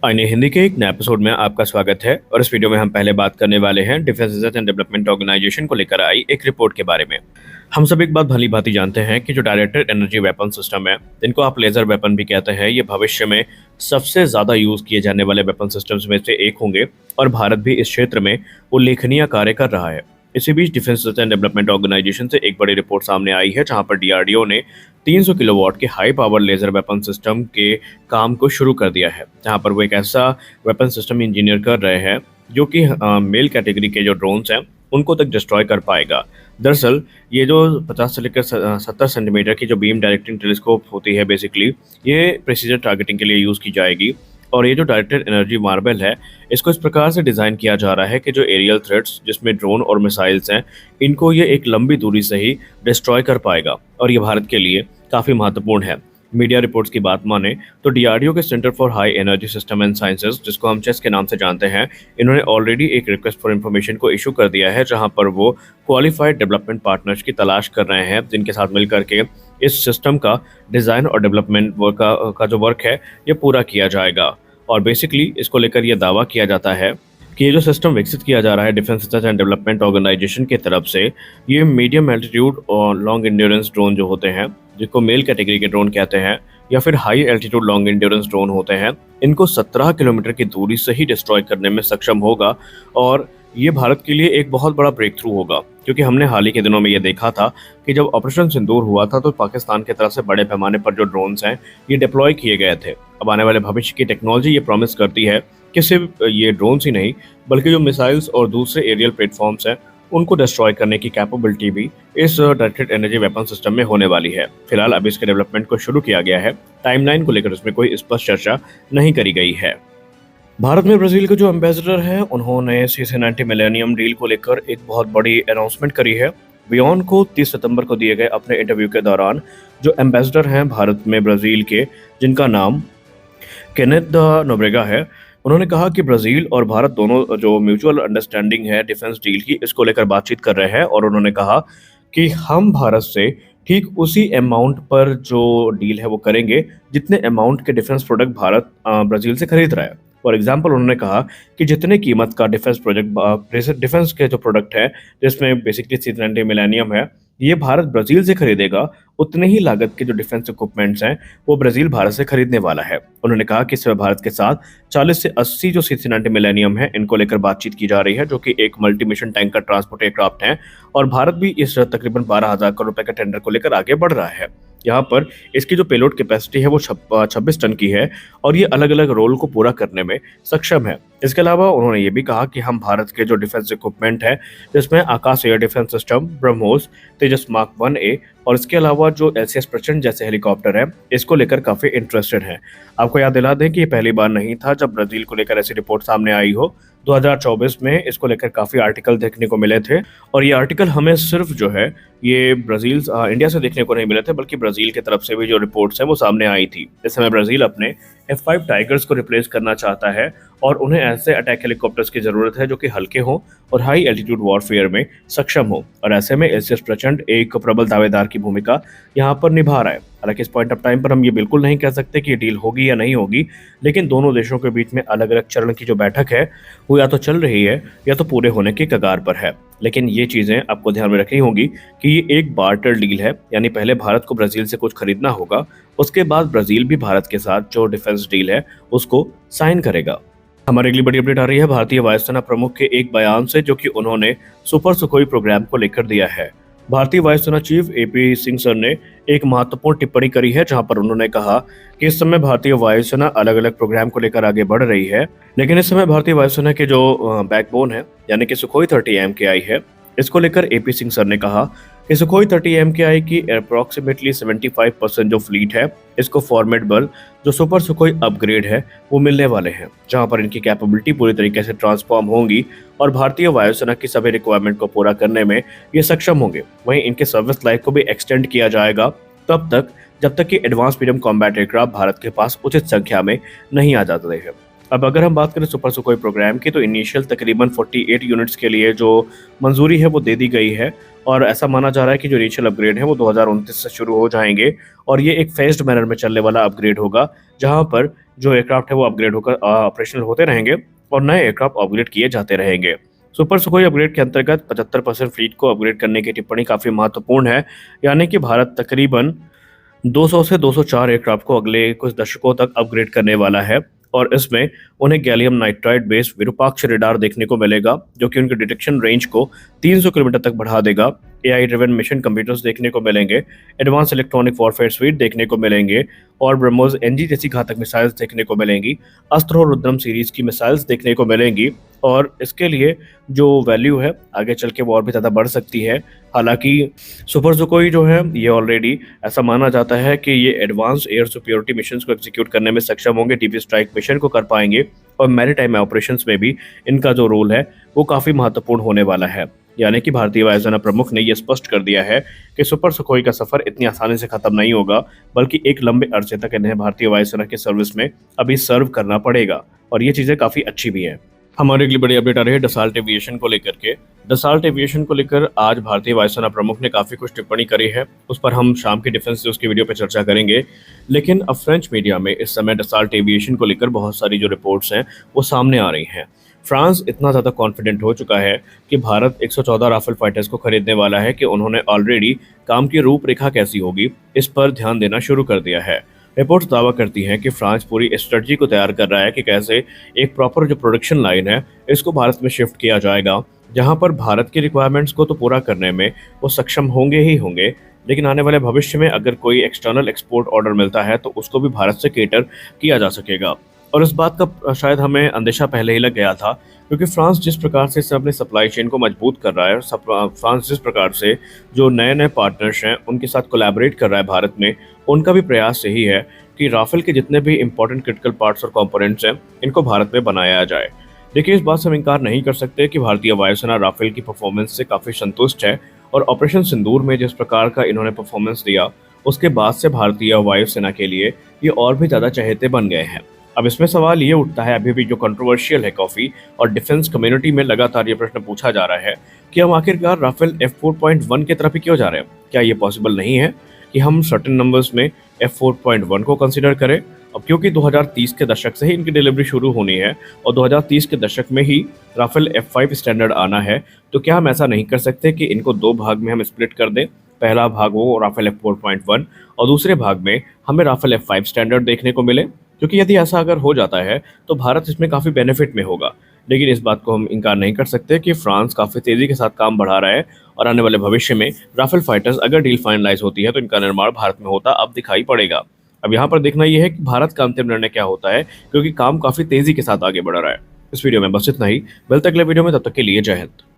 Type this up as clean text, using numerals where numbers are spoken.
आईने हिंदी के एक नए एपिसोड में आपका स्वागत है। और इस वीडियो में हम पहले बात करने वाले हैं defence research and development organisation को लेकर आई एक रिपोर्ट के बारे में। हम सब एक बात भली भांति जानते हैं कि जो डायरेक्टेड एनर्जी वेपन सिस्टम है, जिनको आप लेजर वेपन भी कहते हैं, ये भविष्य में सबसे ज्यादा यूज किए जाने वाले वेपन सिस्टम्स में से एक होंगे और भारत भी इस क्षेत्र में उल्लेखनीय कार्य कर रहा है। इसी बीच defence research and development organisation से एक बड़ी रिपोर्ट सामने आई है, जहां पर डीआरडीओ ने 300 किलोवाट के high power laser weapon system के काम को शुरू कर दिया है, जहां पर वो एक ऐसा वेपन सिस्टम इंजीनियर कर रहे हैं जो कि मेल कैटेगरी के जो ड्रोन्स हैं उनको तक डिस्ट्रॉय कर पाएगा। दरअसल ये जो 50 से लेकर 70 सेंटीमीटर की जो बीम डायरेक्टिंग टेलीस्कोप होती है, बेसिकली ये प्रिसीजन टारगेटिंग के लिए यूज़ की जाएगी। और ये जो डायरेक्टेड एनर्जी मार्बल है, इसको इस प्रकार से डिज़ाइन किया जा रहा है कि जो एरियल थ्रेट्स जिसमें ड्रोन और मिसाइल्स हैं, इनको ये एक लंबी दूरी से ही डिस्ट्रॉय कर पाएगा और ये भारत के लिए काफ़ी महत्वपूर्ण है। मीडिया रिपोर्ट्स की बात माने तो डीआरडीओ के centre for high energy system and sciences, जिसको हम चेस के नाम से जानते हैं, इन्होंने ऑलरेडी एक रिक्वेस्ट फॉर इन्फॉर्मेशन को इशू कर दिया है, जहां पर वो क्वालिफाइड डेवलपमेंट पार्टनर्स की तलाश कर रहे हैं, जिनके साथ मिलकर के इस सिस्टम का डिज़ाइन और डेवलपमेंट वर्क का जो वर्क है ये पूरा किया जाएगा। और बेसिकली इसको लेकर यह दावा किया जाता है कि ये जो सिस्टम विकसित किया जा रहा है defence research and development organisation की तरफ से, ये मीडियम एल्टीट्यूड और लॉन्ग एंड्योरेंस ड्रोन जो होते हैं, जिसको मेल कैटेगरी के ड्रोन कहते हैं, या फिर high altitude long endurance drone होते हैं, इनको 17 किलोमीटर की दूरी से ही डिस्ट्रॉय करने में सक्षम होगा। और ये भारत के लिए एक बहुत बड़ा ब्रेक थ्रू होगा, क्योंकि हमने हाल ही के दिनों में ये देखा था कि जब ऑपरेशन सिंदूर हुआ था तो पाकिस्तान की तरफ से बड़े पैमाने पर जो ड्रोन्स हैं ये डिप्लॉय किए गए थे। अब आने वाले भविष्य की टेक्नोलॉजी ये प्रॉमिस करती है कि सिर्फ ये ड्रोन्स ही नहीं, बल्कि जो मिसाइल्स और दूसरे एरियल प्लेटफॉर्म्स हैं उनको डिस्ट्रॉय करने की कैपेबिलिटी भी इस डायरेक्टेड एनर्जी वेपन सिस्टम में होने वाली है। फिलहाल अब इसके डेवलपमेंट को शुरू किया गया है। टाइमलाइन को लेकर इसमें कोई स्पष्ट चर्चा नहीं करी गई है। भारत में ब्राजील के जो एम्बेसडर हैं, उन्होंने CC90 मिलेनियम डील को लेकर एक बहुत बड़ी अनाउंसमेंट करी है। बियॉन को 30 सितंबर को दिए गए अपने इंटरव्यू के दौरान जो एम्बेसडर हैं भारत में ब्राजील के, जिनका नाम केनेथ द नोब्रेगा है, उन्होंने कहा कि ब्राजील और भारत दोनों जो म्यूचुअल अंडरस्टैंडिंग है डिफेंस डील की, इसको लेकर बातचीत कर रहे हैं। और उन्होंने कहा कि हम भारत से ठीक उसी अमाउंट पर जो डील है वो करेंगे जितने अमाउंट के डिफेंस प्रोडक्ट भारत ब्राजील से खरीद रहा है। फॉर एग्जाम्पल उन्होंने कहा कि जितने कीमत का डिफेंस के जो प्रोडक्ट है, जिसमें बेसिकली C90 मिलेनियम है, ये भारत ब्राजील से खरीदेगा, उतने ही लागत के जो डिफेंस इक्विपमेंट्स हैं वो ब्राजील भारत से खरीदने वाला है। उन्होंने कहा कि इसमें भारत के साथ 40 से 80 जो C90 मिलेनियम है इनको लेकर बातचीत की जा रही है, जो कि एक multi mission tanker transport aircraft है। और भारत भी इस तकरीबन 12,000 करोड़ रुपए के टेंडर को लेकर आगे बढ़ रहा है। यहाँ पर इसकी जो पेलोड कैपेसिटी है वो 26 टन की है और ये अलग अलग रोल को पूरा करने में सक्षम है। इसके अलावा उन्होंने ये भी कहा कि हम भारत के जो डिफेंस इक्विपमेंट है, जिसमें आकाश एयर डिफेंस सिस्टम, ब्रह्मोस, तेजस मार्क 1A और इसके अलावा जो LCS प्रचंड जैसे हेलीकॉप्टर है, इसको लेकर काफ़ी इंटरेस्टेड है। आपको याद दिला दें कि ये पहली बार नहीं था जब ब्राज़ील को लेकर ऐसी रिपोर्ट सामने आई हो। 2024 में इसको लेकर काफ़ी आर्टिकल देखने को मिले थे और ये आर्टिकल हमें सिर्फ जो है ये इंडिया से देखने को नहीं मिले थे, बल्कि ब्राज़ील की तरफ से भी जो रिपोर्ट्स हैं वो सामने आई थी। इस समय ब्राज़ील अपने F5 टाइगर्स को रिप्लेस करना चाहता है और उन्हें ऐसे अटैक हेलीकॉप्टर्स की ज़रूरत है जो कि हल्के हों और हाई एल्टीट्यूड वॉरफेयर में सक्षम हो। और ऐसे में LCS प्रचंड एक प्रबल दावेदार की भूमिका यहाँ पर निभा रहा है। हालांकि इस पॉइंट ऑफ टाइम पर हम ये बिल्कुल नहीं कह सकते कि ये डील होगी या नहीं होगी, लेकिन दोनों देशों के बीच में अलग अलग चरण की जो बैठक है वो या तो चल रही है या तो पूरे होने की कगार पर है। लेकिन ये चीज़ें आपको ध्यान में रखनी होगी कि ये एक बार्टर डील है, यानी पहले भारत को ब्राज़ील से कुछ खरीदना होगा, उसके बाद ब्राज़ील भी भारत के साथ जो डिफेंस डील है उसको साइन करेगा। हमारी अगली बड़ी अपडेट आ रही है भारतीय वायुसेना प्रमुख के एक बयान से, जो कि उन्होंने सुपर सुखोई प्रोग्राम को लेकर दिया है। भारतीय वायुसेना चीफ AP सिंह सर ने एक महत्वपूर्ण टिप्पणी करी है, जहां पर उन्होंने कहा कि इस समय भारतीय वायुसेना अलग अलग प्रोग्राम को लेकर आगे बढ़ रही है, लेकिन इस समय भारतीय वायुसेना के जो बैकबोन है यानी कि सुखोई 30 MKI है, इसको लेकर AP सिंह सर ने कहा कि सुखोई 30 MKI की अप्रॉक्सीमेटली 75% जो फ्लीट है, इसको फॉर्मेडेबल जो सुपर सुखोई अपग्रेड है वो मिलने वाले हैं, जहां पर इनकी कैपेबिलिटी पूरी तरीके से ट्रांसफॉर्म होंगी और भारतीय वायुसेना की सभी रिक्वायरमेंट को पूरा करने में ये सक्षम होंगे। वहीं इनके सर्विस लाइफ को भी एक्सटेंड किया जाएगा तब तक जब तक कि advance medium combat aircraft Bharat के पास उचित संख्या में नहीं आ जाते हैं। अब अगर हम बात करें सुपर सुखोई प्रोग्राम की, तो इनिशियल तकरीबन 48 यूनिट्स के लिए जो मंजूरी है वो दे दी गई है और ऐसा माना जा रहा है कि जो इनिशियल अपग्रेड है वो 2029 से शुरू हो जाएंगे और ये एक फेज्ड मैनर में चलने वाला अपग्रेड होगा, जहां पर जो एयरक्राफ्ट है वो अपग्रेड होकर ऑपरेशनल होते रहेंगे और नए एयरक्राफ्ट अपग्रेड किए जाते रहेंगे। सुपर सुखोई अपग्रेड के अंतर्गत 75% फ्लीट को अपग्रेड करने की टिप्पणी काफ़ी महत्वपूर्ण है, यानी कि भारत तकरीबन 200 से 204 एयरक्राफ्ट को अगले कुछ दशकों तक अपग्रेड करने वाला है और इसमें उन्हें gallium nitride based Virupaksha radar देखने को मिलेगा, जो कि उनके डिटेक्शन रेंज को 300 किलोमीटर तक बढ़ा देगा। एआई ड्रिवन मिशन कंप्यूटर्स देखने को मिलेंगे, एडवांस इलेक्ट्रॉनिक वॉरफेयर स्वीट देखने को मिलेंगे और ब्रह्मोस एनजी जैसी घातक मिसाइल्स देखने को मिलेंगी। अस्त्र और रुद्रम सीरीज की मिसाइल्स देखने को मिलेंगी और इसके लिए जो वैल्यू है आगे चल के वो और भी ज़्यादा बढ़ सकती है। हालांकि सुपर सुखोई जो है ये ऑलरेडी ऐसा माना जाता है कि ये एडवांस एयर सुपियोरिटी मिशन को एग्जीक्यूट करने में सक्षम होंगे, डीप स्ट्राइक मिशन को कर पाएंगे और मैरीटाइम ऑपरेशंस में भी इनका जो रोल है वो काफ़ी महत्वपूर्ण होने वाला है। यानी कि भारतीय वायुसेना प्रमुख ने यह स्पष्ट कर दिया है कि सुपर सुखोई का सफर इतनी आसानी से खत्म नहीं होगा, बल्कि एक लंबे अरसे तक इन्हें भारतीय वायुसेना की सर्विस में अभी सर्व करना पड़ेगा और ये चीज़ें काफ़ी अच्छी भी हैं। हमारे लिए बड़ी अपडेट आ रही है डसाल्ट एविएशन को लेकर के। डसाल्ट एविएशन को लेकर आज भारतीय वायुसेना प्रमुख ने काफ़ी कुछ टिप्पणी करी है, उस पर हम शाम की डिफेंस न्यूज़ की वीडियो पर चर्चा करेंगे। लेकिन अब फ्रेंच मीडिया में इस समय डसाल्ट एविएशन को लेकर बहुत सारी जो रिपोर्ट्स हैं वो सामने आ रही हैं। फ्रांस इतना ज़्यादा कॉन्फिडेंट हो चुका है कि भारत 114 राफेल फाइटर्स को खरीदने वाला है कि उन्होंने ऑलरेडी काम की रूपरेखा कैसी होगी इस पर ध्यान देना शुरू कर दिया है। रिपोर्ट्स दावा करती हैं कि फ्रांस पूरी स्ट्रेटजी को तैयार कर रहा है कि कैसे एक प्रॉपर जो प्रोडक्शन लाइन है इसको भारत में शिफ्ट किया जाएगा, जहां पर भारत की रिक्वायरमेंट्स को तो पूरा करने में वो सक्षम होंगे ही होंगे, लेकिन आने वाले भविष्य में अगर कोई एक्सटर्नल एक्सपोर्ट ऑर्डर मिलता है तो उसको भी भारत से केटर किया जा सकेगा। और इस बात का शायद हमें अंदेशा पहले ही लग गया था, क्योंकि फ्रांस जिस प्रकार से इसे अपने सप्लाई चेन को मजबूत कर रहा है, फ्रांस जिस प्रकार से जो नए नए पार्टनर्स हैं उनके साथ कोलैबोरेट कर रहा है भारत में, उनका भी प्रयास यही है कि राफेल के जितने भी इंपॉर्टेंट क्रिटिकल पार्ट्स और कंपोनेंट्स हैं इनको भारत में बनाया जाए। देखिए, इस बात से हम इनकार नहीं कर सकते कि भारतीय वायुसेना राफेल की परफॉर्मेंस से काफ़ी संतुष्ट है और ऑपरेशन सिंदूर में जिस प्रकार का इन्होंने परफॉर्मेंस दिया उसके बाद से भारतीय वायुसेना के लिए ये और भी ज़्यादा चहेते बन गए हैं। अब इसमें सवाल ये उठता है, अभी भी जो कंट्रोवर्शियल है काफ़ी, और डिफेंस कम्युनिटी में लगातार ये प्रश्न पूछा जा रहा है कि हम आखिरकार राफेल F4.1 की तरफ ही क्यों जा रहे हैं। क्या ये पॉसिबल नहीं है कि हम सर्टेन नंबर्स में F4.1 को कंसिडर करें? अब क्योंकि 2030 के दशक से ही इनकी डिलीवरी शुरू होनी है और 2030 के दशक में ही राफेल F5 स्टैंडर्ड आना है, तो क्या हम ऐसा नहीं कर सकते कि इनको दो भाग में हम स्प्लिट कर दें? पहला भाग वो राफेल F4.1 और दूसरे भाग में हमें राफेल F5 स्टैंडर्ड देखने को मिले, क्योंकि यदि ऐसा अगर हो जाता है तो भारत इसमें काफ़ी बेनिफिट में होगा। लेकिन इस बात को हम इनकार नहीं कर सकते कि फ्रांस काफ़ी तेज़ी के साथ काम बढ़ा रहा है और आने वाले भविष्य में राफेल फाइटर्स अगर डील फाइनलाइज होती है तो इनका निर्माण भारत में होता अब दिखाई पड़ेगा। अब यहाँ पर देखना यह है कि भारत का अंतिम निर्णय क्या होता है, क्योंकि काम काफ़ी तेज़ी के साथ आगे बढ़ रहा है। इस वीडियो में बस इतना ही, मिलते अगले वीडियो में, तब तक के लिए जय हिंद।